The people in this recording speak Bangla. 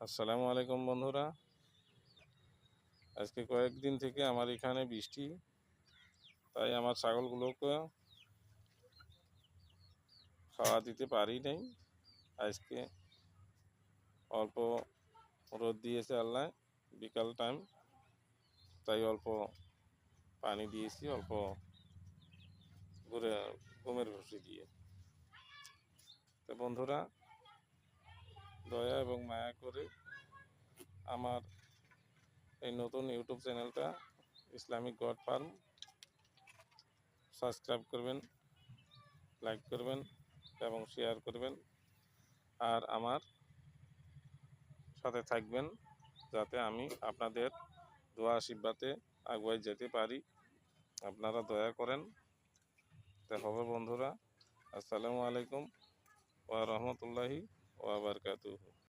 আসসালামু আলাইকুম বন্ধুরা। আজকে কয়েকদিন থেকে আমার এখানে বৃষ্টি, তাই আমার ছাগলগুলোকে খাওয়া দিতে পারি নাই। আজকে অল্প রোদ দিয়েছে আল্লাহ, বিকাল টাইম, তাই অল্প পানি দিয়েছি, অল্প গমের ভুসি দিয়ে। তো বন্ধুরা, দয়া এবং মায়া করে আমার এই নতুন ইউটিউব চ্যানেলটা ইসলামিক গড ফার্ম সাবস্ক্রাইব করবেন, লাইক করবেন এবং শেয়ার করবেন, আর আমার সাথে থাকবেন, যাতে আমি আপনাদের দোয়া আশীর্বাদে আগুয়ে যেতে পারি। আপনারা দয়া করেন। তা হবে বন্ধুরা। আসসালামু আলাইকুম ওয়া রাহমাতুল্লাহি ওয়া বারাকাতুহু।